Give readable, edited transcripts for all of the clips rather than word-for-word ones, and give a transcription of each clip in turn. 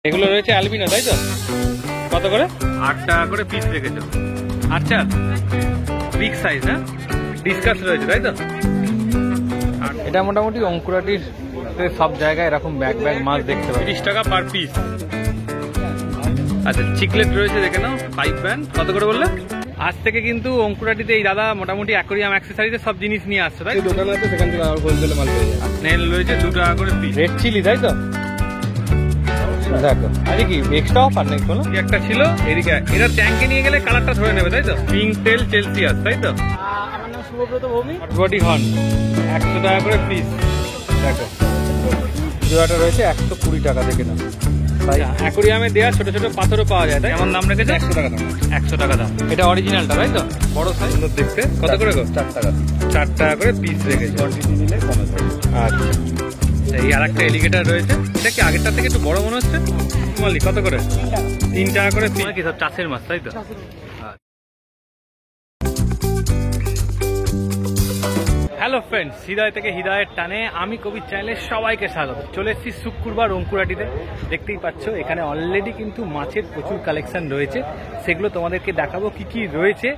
এগুলো রয়েছে অ্যালবিনো, তাই তো? কত করে? 8 টাকা করে পিস রেখেছো। আচ্ছা, বিগ সাইজ, হ্যাঁ, ডিসকাস রয়েছে, তাই তো? এটা মোটামুটি অঙ্কুরাটির সব জায়গায় এরকম ব্যাগ ব্যাগ মাছ দেখতে পাবে। 30 টাকা পার পিস। আচ্ছা, চিকলেট রয়েছে, দেখে নাও। 5 ব্যান্ড কত করে বললে? আজ থেকে কিন্তু অঙ্কুরাটিতে এই দাদা মোটামুটি অ্যাকোরিয়াম অ্যাক্সেসরিজের সব জিনিস নিয়ে আসছে, তাই? দোকান আছে, সেখান থেকে হোলসেলে মাল পেয়ে যাবে। স্নেল রয়েছে 2 টাকা করে পিস। রেড চিলি, তাই তো? দেখো, আরে কি এক্সট্রা অফার নেই কোনো? একটা ছিল এদিকে, এরা ট্যাঙ্কে নিয়ে গেলে কালারটা ধরে নেবে, তাই তো? পিঙ্ক টেল চেলসিয়াস, তাই তো? আমার নাম শুভব্রত ভৌমিক। বডি হর্ন 100 টাকা করে পিস। দেখো, জোড়াটা রয়েছে 120 টাকা, দেখে নাও। অ্যাকোরিয়ামে দেওয়া ছোট ছোট পাথরও পাওয়া যায়, তাই? এমন দাম রেখেছে 100 টাকা দাম। 100 টাকা দাম। এটা অরিজিনালটা, তাই তো? বড় সাইজ, সুন্দর দেখতে। কত করে গো? 4 টাকা। 4 টাকা করে পিস রেখেছে। কোয়ান্টিটি নিলে কমে যাবে। আচ্ছা, এই আর একটা এলিগেটার রয়েছে। এটা কি আগেরটার থেকে একটু বড় মনে হচ্ছে? মালি কত করে? 3 টাকা করে পিস। কি সব চাষের মাছ, তাই তো? হ্যালো ফ্রেন্ডস, হৃদয় থেকে হৃদয়ের টানে আমি কবির চ্যানেলে সবাইকে স্বাগত। চলে এসেছি শুক্রবার অঙ্কুরাটিতে। দেখতেই পাচ্ছ এখানে অলরেডি কিন্তু মাছের প্রচুর কালেকশন রয়েছে, সেগুলো তোমাদেরকে দেখাবো কি কি রয়েছে।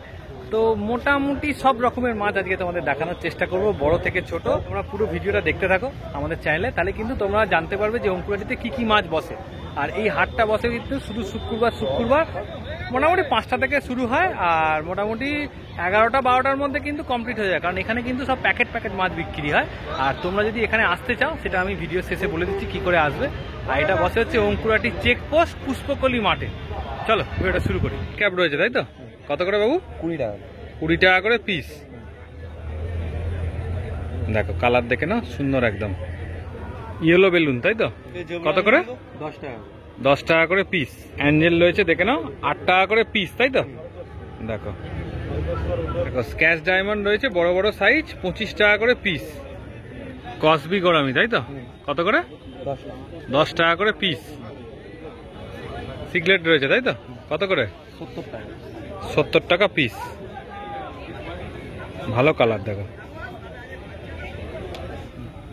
তো মোটামুটি সব রকমের মাছ আজকে তোমাদের দেখানোর চেষ্টা করব, বড় থেকে ছোট। তোমরা পুরো ভিডিওটা দেখতে থাকো আমাদের চ্যানেলে, তাহলে কিন্তু তোমরা জানতে পারবে যে অঙ্কুরাটিতে কি কি মাছ বসে। আর এই হাটটা বসে কিন্তু শুধু শুক্রবার মোটামুটি 5টা থেকে শুরু হয়, আর মোটামুটি 11টা 12টার মধ্যে কিন্তু কমপ্লিট হয়ে যায়, কারণ এখানে কিন্তু সব প্যাকেট মাছ বিক্রি হয়। আর তোমরা যদি এখানে আসতে চাও সেটা আমি ভিডিও শেষে বলে দিচ্ছি কি করে আসবে। আর এটা বসে হচ্ছে অঙ্কুরাটি চেকপোস্ট পুষ্পকলি মাঠে। চলো ভিডিওটা শুরু করি। ক্যাপ রয়েছে, তাই তো? কত করে বাবু? 20 টাকা। 20 টাকা করে পিস। দেখো কালার দেখে না, সুন্দর একদম ইয়েলো বেলুন, তাই তো? কত করে? 10 টাকা। 10 টাকা করে পিস। অ্যাঞ্জেল রয়েছে, দেখে নাও, 8 টাকা করে পিস, তাই তো? দেখো দেখো, স্ক্যাচ ডায়মন্ড রয়েছে বড় বড় সাইজ, 25 টাকা করে পিস। কসবি গোরামি, তাই তো? কত করে? 10 টাকা। 10 টাকা করে পিস। সিগলেট রয়েছে, তাই তো? কত করে? 70 টাকা। 70 টাকা পিস। ভালো কালার, দেখো।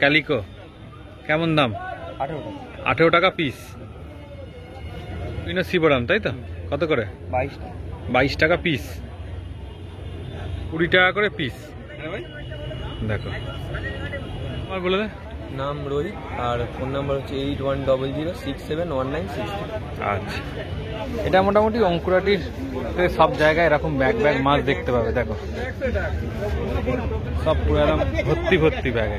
ক্যালিকো কেমন দাম? 18 টাকা। 18 টাকা পিস। শিবরাম, তাই তো? কত করে? 22 টাকা। 22 টাকা পিস। 20 টাকা করে পিস। দেখো, আমার বলে দে। নাম রোহিত, আর ফোন নাম্বার হচ্ছে 8100671963। আচ্ছা, এটা মোটামুটি অঙ্কুরাটির সব জায়গায় এরকম ব্যাগ ব্যাগ মাছ দেখতে পাবে। দেখো সব পুরো একদম ভর্তি ভর্তি ব্যাগ।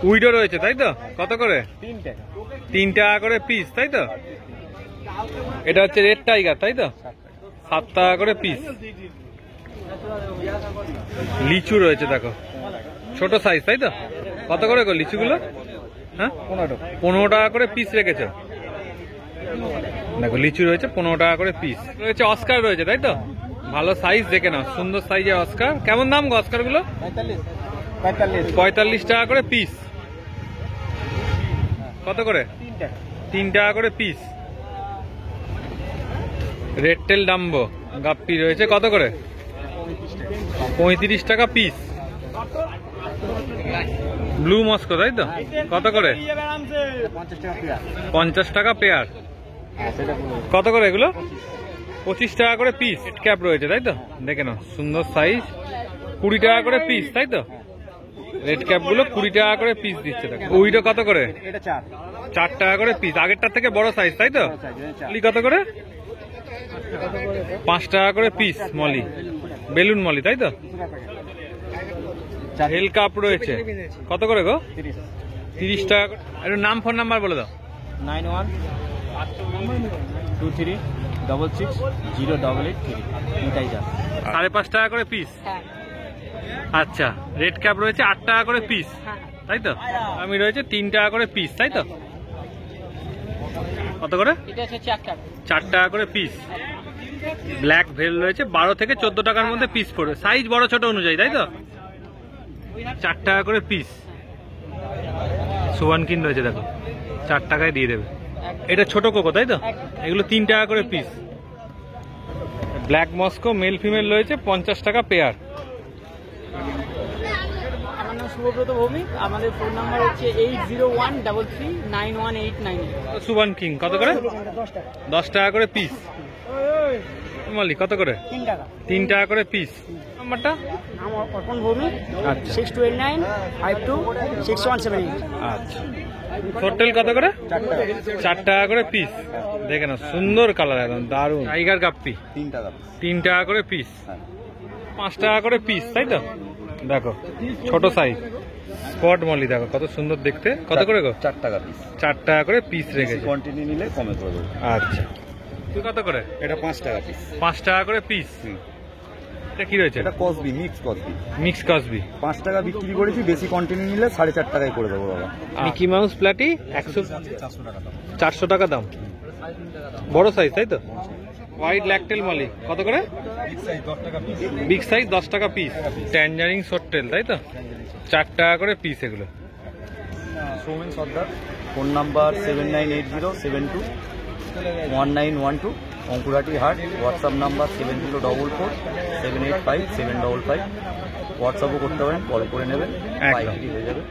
উইডো রয়েছে, তাই তো? কত করে? 3 টাকা। 3 টাকা করে পিস, তাই তো? এটা হচ্ছে রেড টাইগার, তাই তো? 7 টাকা করে পিস। লিচু রয়েছে, দেখো ছোট সাইজ, তাই তো? কত করে গো লিচুগুলো? হ্যাঁ, 15 টাকা করে পিস রেখেছো। দেখো লিচু রয়েছে 15 টাকা করে পিস রয়েছে। অস্কার রয়েছে, তাই তো? ভালো সাইজ, দেখে নাও, সুন্দর সাইজের অস্কার। কেমন দাম গো অস্কার গুলো? 45 টাকা করে পিস। কত করে? 3 টাকা করে পিস। রেড টেল ডাম্বো গাপ্পি রয়েছে, কত করে? 35 টাকা পিস। ব্লু মস্কো, তাই তো? কত করে? 50 টাকা পেয়ার। কত করে এগুলো? 25 টাকা করে পিস। ক্যাপ রয়েছে, তাই তো? দেখে নাও, সুন্দর সাইজ, 20 টাকা করে পিস, তাই তো? রেড ক্যাপ গুলো 20 টাকা করে পিস দিচ্ছে। দেখো উইডো কত করে? 4 টাকা করে পিস। আগেরটার থেকে বড় সাইজ, তাই তো? মলি কত করে? 5 টাকা করে পিস। মলি, বেলুন মলি, তাই তো? হেল কাপ রয়েছে, কত করে গো? 30 টাকা করে। একটু নাম ফোন নাম্বার বলে দাও। 9123660883। 5.5 টাকা করে পিস। আচ্ছা, রেড ক্যাপ রয়েছে 8 টাকা করে পিস, তাই তো? আমি রয়েছে 3 টাকা করে পিস, তাই তো? কত করে? 4 টাকা করে পিস। ব্ল্যাক ভেল রয়েছে 12 থেকে 14 টাকার মধ্যে পিস পড়বে, সাইজ বড় ছোট অনুযায়ী, তাই তো? 4 টাকা করে পিস। সুবানকিন রয়েছে, দেখো 4 টাকায় দিয়ে দেবে। এটা ছোট কোকো, তাই তো? এগুলো 3 টাকা করে piece. Black Moscow male female রয়েছে 50 টাকা পেয়ার। শুভব্রত ভৌমিক। আমাদের ফোন নাম্বার হচ্ছে 8013391898। সুবান কিং কত করে? 10 টাকা করে পিস। মালিক কত করে? 3 টাকা। 3 টাকা করে পিস। নাম্বারটা? আমার অর্পণ ভৌমিক। আচ্ছা 6289526178। আচ্ছা হোটেল কত করে? 4 টাকা করে পিস। দেখে না সুন্দর কালার, একদম দারুণ। টাইগার গাপ্পি 3 টাকা। 3 টাকা করে পিস। 5 টাকা করে পিস, তাই তো? দেখো ছোট সাইজ স্পট মলি, দেখো কত সুন্দর দেখতে। কত করে গো? 4 টাকা পিস। 4 টাকা করে পিস রেখেছে। কোয়ান্টিটি নিলে কমে করে দেবো। আচ্ছা তুই কত করে? এটা 5 টাকা পিস। 5 টাকা করে পিস। এটা কি রয়েছে? এটা কসবি, মিক্স কসবি। মিক্স কসবি 5 টাকা বিক্রি করেছি, বেশি কোয়ান্টিটি নিলে 4.5 টাকায় করে দেবো বাবা। মিকি মাউস প্লাটি 400 টাকা দাম। বড় সাইজ, তাই তো? হোয়াইট ল্যাকটেল মালি কত করে? বিগ সাইজ 10 টাকা পিস। ট্যাঞ্জারিং শর্টটেল, তাই তো? 4 টাকা করে পিস এগুলো। সৌমেন সর্দার, ফোন নাম্বার 7980721912, অঙ্কুরাটি হাট। WhatsApp number 7044785755। হোয়াটসঅ্যাপও করতে পারেন, কল করে নেবেন, একদম। পাইকারি হয়ে যাবে।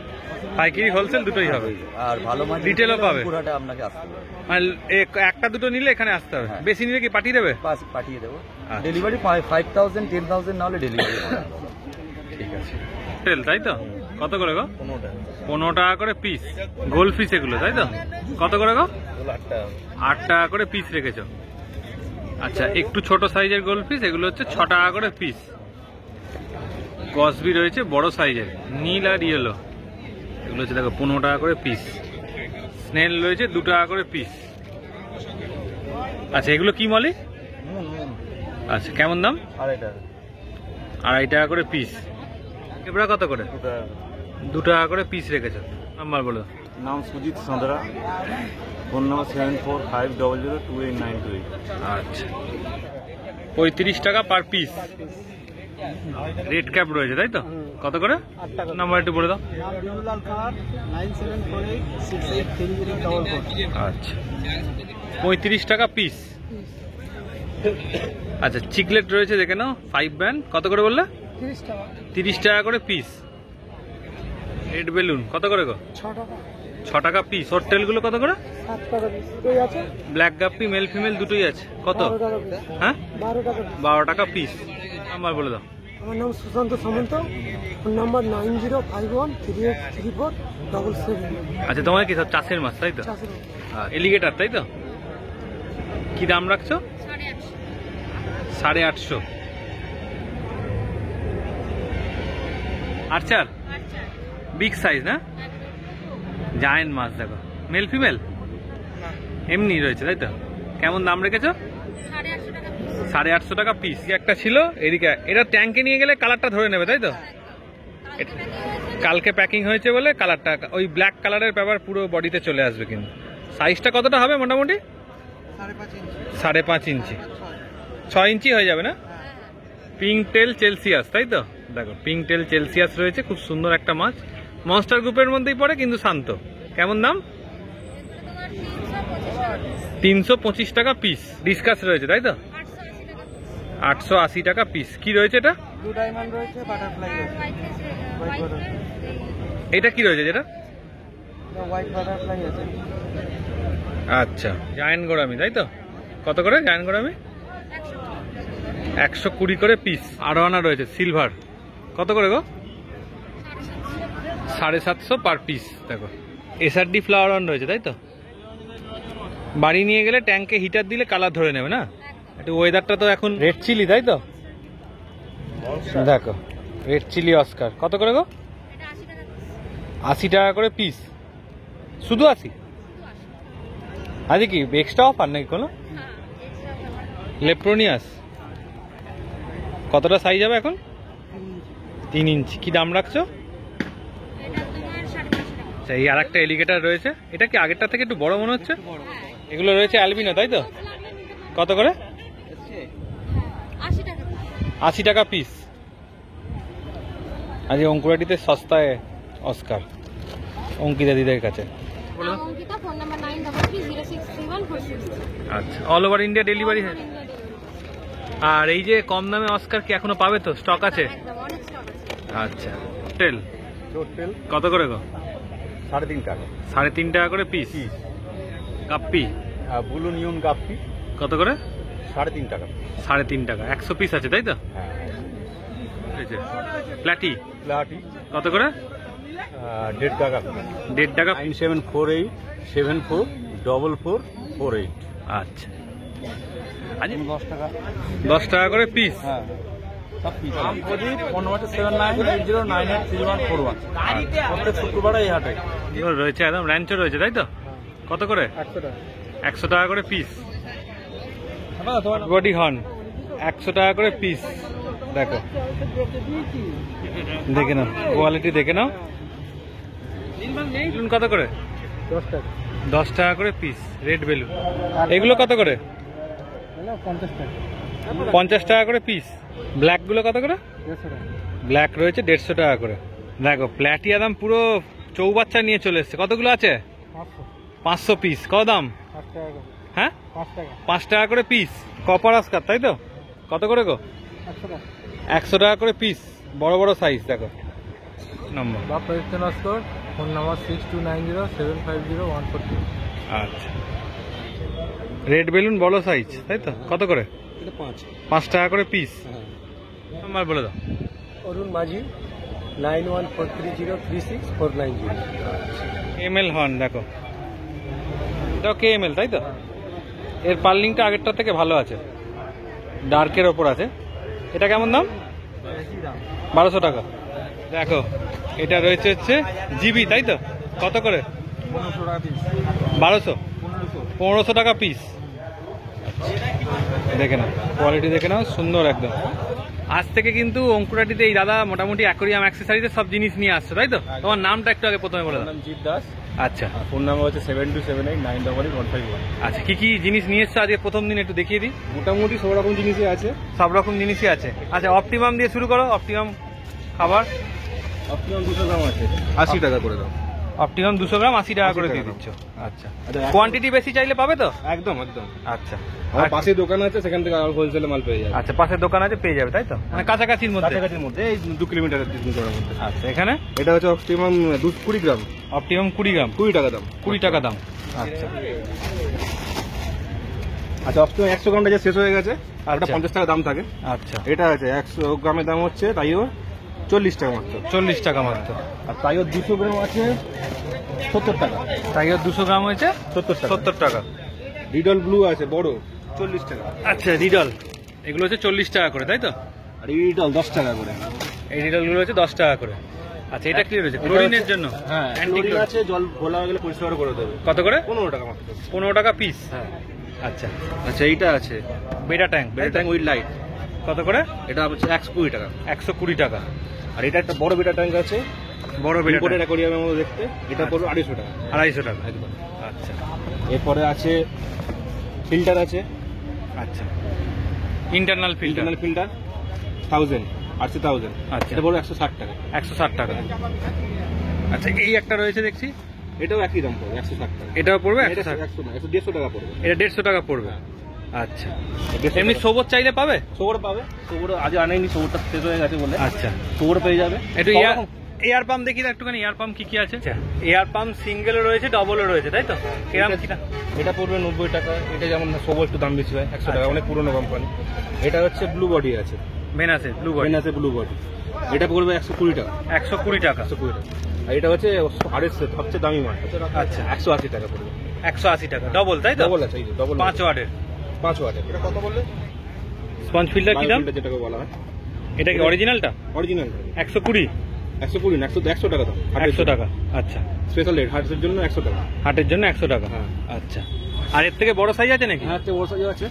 পাইকারি হোলসেল দুটোই হবে। আর ভালো মাছ রিটেলও পাবে। অঙ্কুরহাটে আপনাকে আসতে হবে। মানে একটা দুটো নিলে এখানে আসতে হবে। হ্যাঁ। বেশি নিলে কি পাঠিয়ে দেবে? পাঠিয়ে দেবো। আচ্ছা। ডেলিভারি 5000 10,000 না হলে ডেলিভারি। ঠিক আছে। হোটেল, তাই তো? কত করে গো? 15 টাকা। 15 টাকা করে পিস। গোল ফিস এগুলো, তাই তো? কত করে গো? 8 টাকা। 8 টাকা করে পিস রেখেছো। আচ্ছা একটু ছোট সাইজের গোল পিস, এগুলো হচ্ছে 6 টাকা করে পিস। কসবি রয়েছে বড় সাইজের, নীল আর ইয়েলো, এগুলো হচ্ছে দেখো 15 টাকা করে পিস। স্নেল রয়েছে 2 টাকা করে পিস। আচ্ছা এগুলো কি মলি? আচ্ছা কেমন দাম? 2.5 টাকা। 2.5 টাকা করে পিস। এবড়া কত করে? 2 টাকা। 2 টাকা করে পিস রেখেছো। নাম্বার বলো। নাম সুজিত সাঁতরা, ফোন নাম্বার 7450028928। আচ্ছা 35 টাকা পার পিস। রেড ক্যাপ রয়েছে, তাই তো? কত করে? 8 টাকা। নাম্বার একটু বলে দাও। বিমলাল খান 9748683344। আচ্ছা 35 টাকা পিস। আচ্ছা চিকলেট রয়েছে, দেখে নাও 5 ব্যান্ড। কত করে বললে? 30 টাকা। 30 টাকা করে পিস। রেড বেলুন কত করে গো? 6 টাকা। 6 টাকা পিস। হোটেলগুলো কত করে? 7 টাকা পিস। কই আছে? ব্ল্যাক গাপ্পি মেল ফিমেল দুটোই আছে। কত? 12 টাকা পিস। হ্যাঁ 12 টাকা পিস। 12 টাকা পিস। নাম্বার বলে দাও। আমার নাম সুশান্ত সামন্ত, ফোন নাম্বার 9051383477। আচ্ছা তোমার কি সব চাষের মাছ, তাই তো? এলিগেটার, তাই তো? কি দাম রাখছো? 850। আর্চার বিগ সাইজ না? জায়েন্ট মাছ দেখো। মেল ফিমেল এমনি রয়েছে, তাই তো? কেমন দাম রেখেছো? 850 টাকা পিস। একটা ছিল এদিকে, এটা ট্যাঙ্কে নিয়ে গেলে কালারটা ধরে নেবে, তাই তো? কালকে প্যাকিং হয়েছে বলে কালারটা ওই ব্ল্যাক কালারের পেপার পুরো বডিতে চলে আসবে। কিন্তু সাইজটা কতটা হবে মোটামুটি? 5.5 ইঞ্চি। 6 ইঞ্চি হয়ে যাবে না? পিঙ্ক টেল চেলসিয়াস, তাই তো? দেখো পিঙ্ক টেল চেলসিয়াস রয়েছে, খুব সুন্দর একটা মাছ। মনস্টার গ্রুপের মধ্যেই পড়ে, কিন্তু শান্ত। কেমন দাম? 325 টাকা পিস। ডিসকাস রয়েছে, তাই তো? 880 টাকা পিস। কি রয়েছে এটা? ব্লু ডায়মন্ড রয়েছে, বাটারফ্লাই রয়েছে। এটা কি রয়েছে যেটা? হোয়াইট বাটারফ্লাই আছে। আচ্ছা জায়ান্ট গোরামি, তাই তো? কত করে জায়ান্ট গোরামি? 120 করে পিস। আরোয়ানা রয়েছে সিলভার, কত করে গো? 750 পার পিস। দেখো এসআরডি ফ্লাওয়ার অন রয়েছে, তাই তো? বাড়ি নিয়ে গেলে ট্যাঙ্কে হিটার দিলে কালার ধরে নেবে না? একটু ওয়েদারটা তো এখন রেড চিলি, তাই তো? দেখো রেড চিলি অস্কার কত করে গো? 80 টাকা করে পিস। শুধু 80? আজকে কি এক্সট্রা অফার নাকি কোনো? লেপ্রোনিয়াস কতটা সাইজ হবে এখন? 3 ইঞ্চি। কি দাম রাখছো? আচ্ছা এই আরেকটা এলিগেটার রয়েছে, এটা কি আগেরটা থেকে একটু বড় মনে হচ্ছে? এগুলো রয়েছে অ্যালবিনো, তাই তো? কত করে? 80 টাকা পিস। আজ অঙ্কুরাটিতে সস্তায় অস্কার অঙ্কিতা দিদের কাছে। Ankita, phone number 9330631463। আচ্ছা অল ওভার ইন্ডিয়া ডেলিভারি হয়। আর এই যে কম দামে অস্কার কি এখনো পাবে তো? স্টক আছে? একদম অনেক স্টক আছে। আচ্ছা টেল চোট তেল কত করে গো? 3.5 টাকা। 3.5 টাকা করে পিস। কাপ্পি ব্লু নিয়ন কাপ্পি কত করে? 3.5 টাকা। 3.5 টাকা। 100 পিস আছে তাই তো? হ্যাঁ। এই যে প্ল্যাটি প্লাটি কত করে? 1.5 টাকা। 1.5 টাকা। 9748 744448। আচ্ছা, আচ্ছা 10 টাকা। 10 টাকা করে পিস। হ্যাঁ সব পিস। প্রদীপ ফোন নাম্বার 7980983141। প্রত্যেক শুক্রবারে এই হাটে এগুলো রয়েছে একদম র্যাঞ্চো রয়েছে তাই তো? কত করে? 100 টাকা। 100 টাকা করে পিস। বডি হর্ন 100 টাকা করে পিস। দেখো, দেখে নাও কোয়ালিটি, দেখে নাও। বেলুন কত করে? 10 টাকা। 10 টাকা করে পিস রেড বেলুন। এগুলো কত করে? 50 টাকা। 50 টাকা করে পিস। ব্ল্যাক গুলো কত করে? 150 টাকা। ব্ল্যাক রয়েছে 150 টাকা করে। দেখো প্ল্যাটিয়াম পুরো চৌবাচ্চা নিয়ে চলে এসছে। কতগুলো আছে? 500 পিস। কত দাম? 5 টাকা। হ্যাঁ 5 টাকা। 5 টাকা করে পিস। কপার আসকার তাই তো? কত করে গো? 100 টাকা। 100 টাকা করে পিস। বড় বড় সাইজ দেখো। নম্বর বাপ্পা ইস্তেনাস্কর, ফোন নাম্বার 6290750142। আচ্ছা, রেড বেলুন বড় সাইজ তাই তো? কত করে? এটা 5। 5 টাকা করে পিস। নাম্বার বলে দাও। অরুণ মাঝি 9143036490। এমএল হর্ন দেখো, এটাও কে এমএল তাই তো? এর পার্লিংটা আগেরটা থেকে ভালো আছে, ডার্কের ওপর আছে। এটা কেমন দাম? 1200 টাকা। দেখো এটা রয়েছে হচ্ছে জিবি তাই তো? কত করে? 1500 টাকা পিস। 1200। 1500 টাকা পিস। দেখে নাও কোয়ালিটি, দেখে নাও সুন্দর একদম। আজ থেকে কিন্তু অঙ্কুরাটিতে এই দাদা মোটামুটি অ্যাকোরিয়াম অ্যাক্সেসরিজের সব জিনিস নিয়ে আসছে তাই তো? তোমার নামটা একটু আগে প্রথমে বলে দাও। নাম জিৎ দাস। আচ্ছা ফোন নাম্বার হচ্ছে 7278988151। আচ্ছা, কি কি জিনিস নিয়ে এসছো আজকে প্রথম দিন একটু দেখিয়ে দিই। মোটামুটি সব রকম জিনিসই আছে। সব রকম জিনিসই আছে। আচ্ছা অপটিমাম দিয়ে শুরু করো। অপটিমাম খাবার অপটিমাম 200 গ্রাম আছে, 80 টাকা করে দাও। অপটিমাম 200 গ্রাম 80 টাকা করে 80 দিয়ে টাকা। দিচ্ছ। আচ্ছা, আচ্ছা, কোয়ান্টিটি বেশি চাইলে পাবে তো? একদম একদম। আচ্ছা, আমার পাশে দোকান আছে, সেখান থেকে হোলসেলে মাল পেয়ে যাবে। আচ্ছা পাশের দোকান আছে, পেয়ে যাবে তাই তো? মানে কাছাকাছির মধ্যে। কাছাকাছির মধ্যে এই 2 কিলোমিটারের মধ্যে। আচ্ছা, এখানে এটা হচ্ছে অপটিমাম 20 গ্রাম, অপটিমাম 20 গ্রাম 20 টাকা দাম। 20 টাকা দাম। আচ্ছা আচ্ছা, অপটিমাম 100 গ্রামটা যে শেষ হয়ে গেছে, আর ওটা আচ্ছা। 50 টাকা দাম থাকে। আচ্ছা, এটা আছে 100 গ্রামের দাম হচ্ছে তাইও 40 টাকা মাত্র। 40 টাকা মাত্র। আর তাইও 200 গ্রাম আছে 70 টাকা। টাইগার 200 গ্রাম হয়েছে 70 টাকা। 70 টাকা। রিডল ব্লু আছে বড় 40 টাকা। আচ্ছা রিডল এগুলো হচ্ছে 40 টাকা করে তাই তো? আর এই রিডল 10 টাকা করে। এই রিডলগুলো হচ্ছে 10 টাকা করে। আচ্ছা, এটা কি রয়েছে? ক্লোরিনের জন্য? হ্যাঁ, অ্যান্টি ক্লোরিন আছে, জল ভোলা হয়ে গেলে পরিষ্কার করে দেবে। কত করে? 15 টাকা মাত্র। 15 টাকা পিস। হ্যাঁ। আচ্ছা, আচ্ছা, এইটা আছে বেটা ট্যাঙ্ক। বেটা ট্যাঙ্ক উইথ লাইট। কত করে? এটা হচ্ছে 120 টাকা। 120 টাকা। আর এটা একটা বড় বেটা ট্যাঙ্ক আছে, বড় বেটা ইম্পোর্টেড ট্যাঙ্ক অ্যাকোরিয়ামের মতো দেখতে। এটা পড়বে 250 টাকা। 250 টাকা। একদম। আচ্ছা এরপরে আছে ফিল্টার আছে, আচ্ছা, ইন্টারনাল ফিল্টার ইন্টারনাল ফিল্টার 1000 আছে 1000। আচ্ছা। এটা পড়বে 160 টাকা। 160 টাকা। আচ্ছা, এই একটা রয়েছে দেখছি, এটাও একই দাম পড়বে 160 টাকা। এটাও পড়বে এটা 160। 100 না, 150 টাকা পড়বে। এটা 150 টাকা পড়বে। আচ্ছা, 150 এমনি টাকা। সবুজ চাইলে পাবে? সবর পাবে, সবর আজ আনেনি, সবরটা শেষ হয়ে গেছে বলে। আচ্ছা, সবর পেয়ে যাবে। একটু সব রকম। এয়ার পাম্প দেখি না একটুখানি, এয়ার পাম্প কি কি আছে? এয়ার পাম্প সিঙ্গেলও রয়েছে, ডবলও রয়েছে তাই তো? কিরকম কি দাম? এটা পড়বে 90 টাকা। এটা যেমন সবর একটু দাম বেশি হয়, 100 টাকা, অনেক পুরনো কোম্পানি। এটা হচ্ছে ব্লু বডি আছে, ভেনাসে ব্লু বডি আছে ব্লু বডি। এটা পড়বে 120 টাকা। 120 টাকা। 120 টাকা। আর এটা হচ্ছে আরএস সবচেয়ে দামি মাল। আচ্ছা, 180 টাকা পড়বে। 180 টাকা ডবল তাই তো? ডবল আছে, এই যে ডবল 5 ওয়াটের 5 ওয়াট। এটা কত বললে? স্পঞ্জ ফিল্টার কি দাম? বায়োফিল্টার যেটাকে বলা হয়। এটা কি অরিজিনালটা? অরিজিনাল 120 120 না, 100 টাকা দাম। 100 টাকা। আচ্ছা, স্পেশাল রেট হার্টের জন্য 100 টাকা। হাটের জন্য 100 টাকা। হ্যাঁ। আচ্ছা, আর এর থেকে বড় সাইজ আছে নাকি? হ্যাঁ, একটা বড় সাইজ আছে।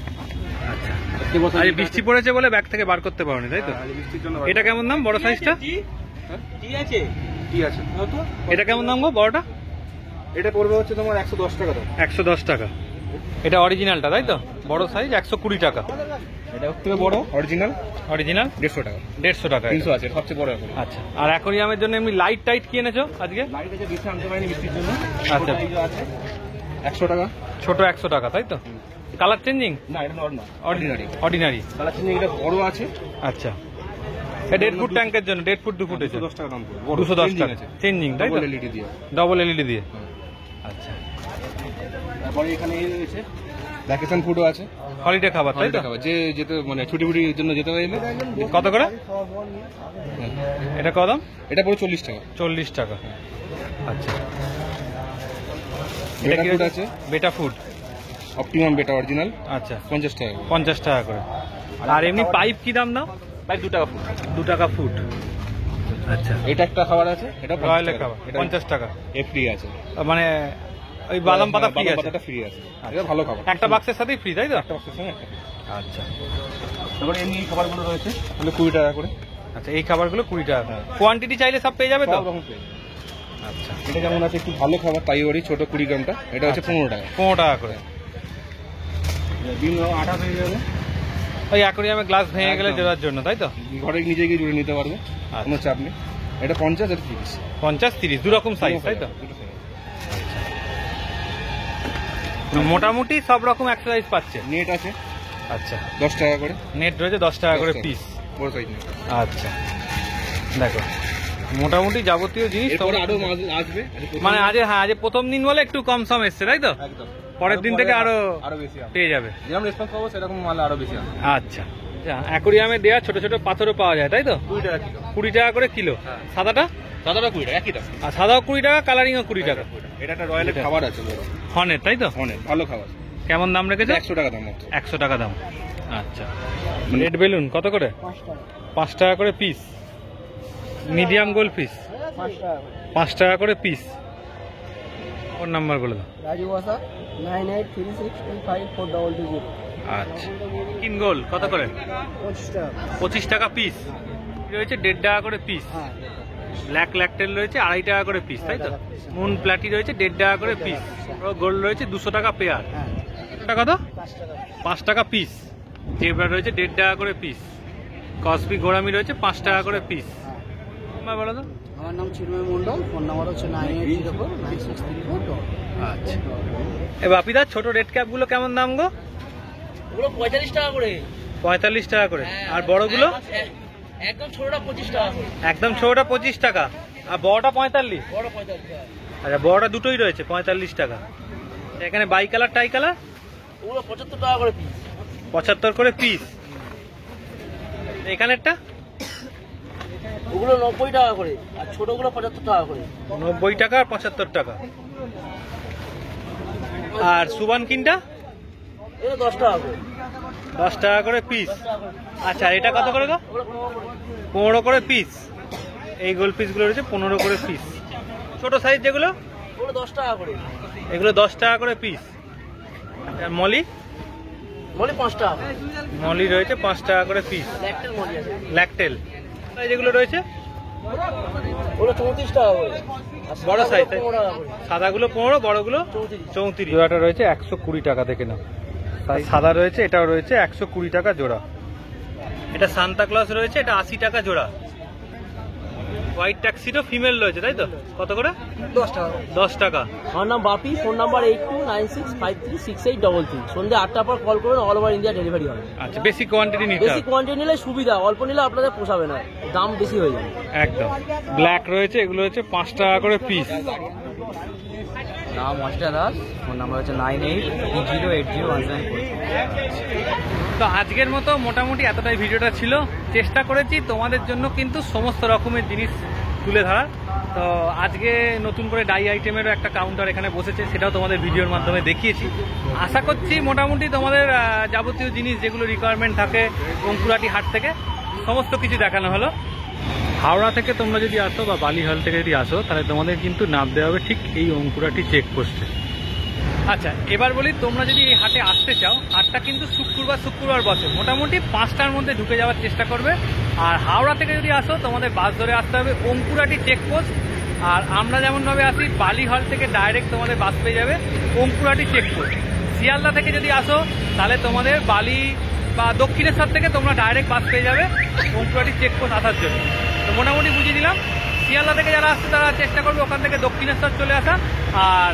আচ্ছা, একটা বড় আর সাইজ এই বৃষ্টি পড়েছে বলে ব্যাগ থেকে বার করতে পারোনি তাই তো? বৃষ্টির জন্য। এটা কেমন দাম বড় সাইজটা? কি আছে? এটা কেমন দাম গো বড়টা? এটা পড়বে হচ্ছে তোমার 110 টাকা দাম। 110 টাকা। এটা অরিজিনালটা তাই তো? বড় সাইজ 120 টাকা। এটা ওর থেকে বড় অরিজিনাল অরিজিনাল 150 টাকা। 150 টাকা। 300 আছে, সবচেয়ে বড় এখন। আচ্ছা, আর অ্যাকোরিয়ামের জন্য এমনি লাইট টাইট কি এনেছো আজকে? লাইট আছে, বৃষ্টি আনতে পারিনি বৃষ্টির জন্য। আচ্ছা। এই যে আছে 100 টাকা। ছোট 100 টাকা তাই তো? Colour changing? না, এটা normal ordinary. Ordinary. Colour changing. এটা বড় আছে, আচ্ছা, 1.5 ফুট ট্যাঙ্কের জন্য 1.5 ফুট 2 ফুট আছে 210 টাকা দাম পড়বে 210 টাকা চেঞ্জিং তাই তো এলইডি দিয়ে। ডবল এলইডি দিয়ে আচ্ছা তারপরে এখানে এই রয়েছে ভ্যাকেশন ফুডও আছে, হলিডে খাবার তাই তো খাবার যে যেতে মানে ছুটি ফুটির জন্য যেতে পারলে। কত করে এটা কত দাম এটা পুরো 40 টাকা। 40 টাকা আচ্ছা বেটা কি ফুড আছে? আছে, বেটা ফুড অপটিমাম বেটা অরিজিনাল আচ্ছা 50 টাকা। 50 টাকা করে আর এমনি পাইপ কি দাম দাও প্রায় 2 টাকা ফুড। 2 টাকা ফুট আচ্ছা এটা একটা খাবার আছে, এটা রয়্যালের খাবার 50 টাকা ফ্রি আছে, মানে ওই বাদাম পাতা ফ্রি বাদাম আছে পাতাটা ফ্রি আছে। এটা ভালো খাবার, একটা বাক্সের সাথেই ফ্রি তাই তো একটা বক্সের সঙ্গে একটা free। আচ্ছা তারপরে এমনি এই খাবারগুলো রয়েছে তাহলে 20 টাকা করে। আচ্ছা এই খাবারগুলো 20 টাকা কোয়ান্টিটি চাইলে সব পেয়ে যাবে তো সব রকম পেয়ে যাবে। আচ্ছা এটা যেমন আছে একটু ভালো খাবার তাইওয়ারি ছোট 20 গ্রামটা, এটা হচ্ছে 15 টাকা। 15 টাকা করে ডিম আটা পেয়ে যাবে, ওই অ্যাকোরিয়ামে গ্লাস ভেঙে গেলে একদম। জোড়ার জন্য তাই তো ঘরে নিজে গিয়ে জুড়ে নিতে পারবে, কোনো চাপ নেই। এটা 50 এটা 30। 50 30 দু রকম সাইজ তাই তো মোটামুটি সব রকম এক্সারসাইজ পাচ্ছে নেট আছে আচ্ছা 10 টাকা করে, নেট রয়েছে 10 টাকা করে 10 টাকা। পিস বড় সাইজ নেট। আচ্ছা দেখো মোটামুটি যাবতীয় জিনিস এরপরে তোমরা- আরো মাল আসবে, মানে আজ হ্যাঁ আজ প্রথম দিন বলে একটু কম সম এসছে তাই তো একদম পরের দিন থেকে আরো আরো বেশি আসবে, পেয়ে যাবে যেরকম রেসপন্স পাবো সেরকম মাল আরো বেশি আসবে। আচ্ছা অ্যাকোরিয়ামে দেওয়া ছোট ছোট পাথরও পাওয়া যায় তাই তো 20 টাকা কিলো, 20 টাকা করে কিলো হ্যাঁ। সাদাটা সাদাটা 20 টাকা, একই দাম। আর সাদাও 20 টাকা কালারিংও 20 টাকা এটা একটা রয়্যালের এটা। খাবার আছে বড়, হনের তাই তো অনেক ভালো খাবার, কেমন দাম রেখেছে 100 টাকা দাম মাত্র। 100 টাকা দাম আচ্ছা রেড বেলুন কত করে 5 টাকা করে পিস মিডিয়াম গোল পিস 5 টাকা করে পিস ফোন নাম্বার বলে দাও রাজু বাসা 9836254220 আচ্ছা কিন গোল কত করে 25 টাকা 25 টাকা পিস রয়েছে 1.5 টাকা করে পিস হ্যাঁ ব্ল্যাক ল্যাকটেল রয়েছে 2.5 টাকা করে পিস তাই তো মুন প্লাটি রয়েছে 1.5 টাকা করে পিস গোল্ড রয়েছে 200 টাকা পেয়ার হ্যাঁ টাকা তো 5 টাকা 5 টাকা পিস জেব্রা রয়েছে 1.5 টাকা করে পিস কসবি গোড়ামি রয়েছে 5 টাকা করে পিস বলো তো আমার নাম চিন্ময় মণ্ডল, ফোন নাম্বার হচ্ছে 98049634। আচ্ছা এ বাপিদা ছোট রেড ক্যাপ গুলো কেমন দাম গো ওগুলো 45 টাকা করে 45 টাকা করে আর বড়গুলো একদম ছোটটা 25 টাকা করে একদম ছোটটা 25 টাকা আর বড়টা 45 বড় 45 টাকা আচ্ছা বড়টা দুটোই রয়েছে 45 টাকা এখানে বাই কালার টাই কালার ওগুলো 75 টাকা করে পিস 75 করে পিস এখানেরটা ওগুলো 90 টাকা করে আর ছোটগুলো 75 টাকা করে 90 টাকা আর 75 টাকা আর সুবান কিনটা এগুলো 10 টাকা করে 10 টাকা করে পিস আচ্ছা আর এটা কত করে গো ওগুলো 15 করে পিস এই গোল পিসগুলো রয়েছে 15 করে পিস ছোট সাইজ যেগুলো ওগুলো 10 টাকা করে এগুলো 10 টাকা করে পিস আর মলি মলি 5 টাকা করে মলি রয়েছে 5 টাকা করে পিস ল্যাকটেল মলি আছে ল্যাকটেল এই যেগুলো রয়েছে ওগুলো 34 টাকা করে আর বড় সাদাগুলো size, 15 টাকা করে সাদাগুলো 15 বড়গুলো 34 জোড়াটা রয়েছে 120 টাকা থেকে নাও সাদা রয়েছে এটাও রয়েছে 120 টাকা জোড়া এটা সান্তা ক্লজ রয়েছে এটা 80 টাকা জোড়া হোয়াইট ট্যাক্সিডো ফিমেল রয়েছে তাই তো কত করে 10 টাকা 10 টাকা আমার নাম বাপি, ফোন নাম্বার 8296536833। সন্ধ্যে 8টার পর কল করুন, অল ওভার ইন্ডিয়া ডেলিভারি হবে। আচ্ছা বেশি কোয়ান্টিটি নিতে বেশি হবে কোয়ান্টিটি নিলে সুবিধা, অল্প নিলে আপনাদের পোষাবে না, দাম বেশি হয়ে যাবে। একদম ব্ল্যাক রয়েছে এগুলো হচ্ছে 5 টাকা করে পিস নাম অষ্টা দাস, ফোন নাম্বার হচ্ছে 98308017। তো আজকের মতো মোটামুটি এতটাই ভিডিওটা ছিল চেষ্টা করেছি তোমাদের জন্য কিন্তু সমস্ত রকমের জিনিস তুলে ধরার তো আজকে নতুন করে ডাই আইটেমেরও একটা কাউন্টার এখানে বসেছে সেটাও তোমাদের ভিডিওর মাধ্যমে দেখিয়েছি আশা করছি মোটামুটি তোমাদের যাবতীয় জিনিস যেগুলো রিকোয়ারমেন্ট থাকে অঙ্কুরাটি হাট থেকে সমস্ত কিছু দেখানো হলো হাওড়া থেকে তোমরা যদি আসো বা বালিহাল থেকে যদি আসো তাহলে তোমাদের কিন্তু নামতে হবে ঠিক এই অঙ্কুরাটি চেকপোস্টে আচ্ছা এবার বলি তোমরা যদি এই হাটে আসতে চাও হাটটা কিন্তু শুক্রবার বসে মোটামুটি 5টার মধ্যে ঢুকে যাওয়ার চেষ্টা করবে আর হাওড়া থেকে যদি আসো তোমাদের বাস ধরে আসতে হবে অঙ্কুরাটি চেকপোস্ট আর আমরা যেমনভাবে আসি বালিহল থেকে ডাইরেক্ট তোমাদের বাস পেয়ে যাবে অঙ্কুরাটি চেকপোস্ট শিয়ালদা থেকে যদি আসো তাহলে তোমাদের বালি বা দক্ষিণেশ্বর থেকে তোমরা ডাইরেক্ট বাস পেয়ে যাবে অঙ্কুরাটি চেকপোস্ট আসার জন্য তো মোটামুটি বুঝিয়ে দিলাম শিয়ালদা থেকে যারা আসছে তারা চেষ্টা করবে ওখান থেকে দক্ষিণেশ্বর চলে আসা আর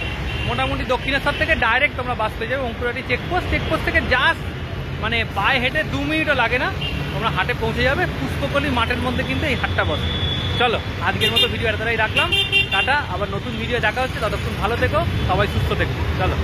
মোটামুটি দক্ষিণেশ্বর থেকে ডাইরেক্ট তোমরা বাস পেয়ে যাবে অঙ্কুরাটি চেকপোস্ট থেকে জাস্ট মানে পায়ে হেঁটে 2 মিনিটও লাগে না তোমরা হাটে পৌঁছে যাবে খুব পুষ্পকলি মাঠের মধ্যে কিন্তু এই হাটটা বসে। চলো আজকের মতো ভিডিও এতটাই রাখলাম, টাটা, আবার নতুন ভিডিও দেখা হচ্ছে, ততক্ষণ ভালো থেকো, সবাই সুস্থ থেকো, চলো।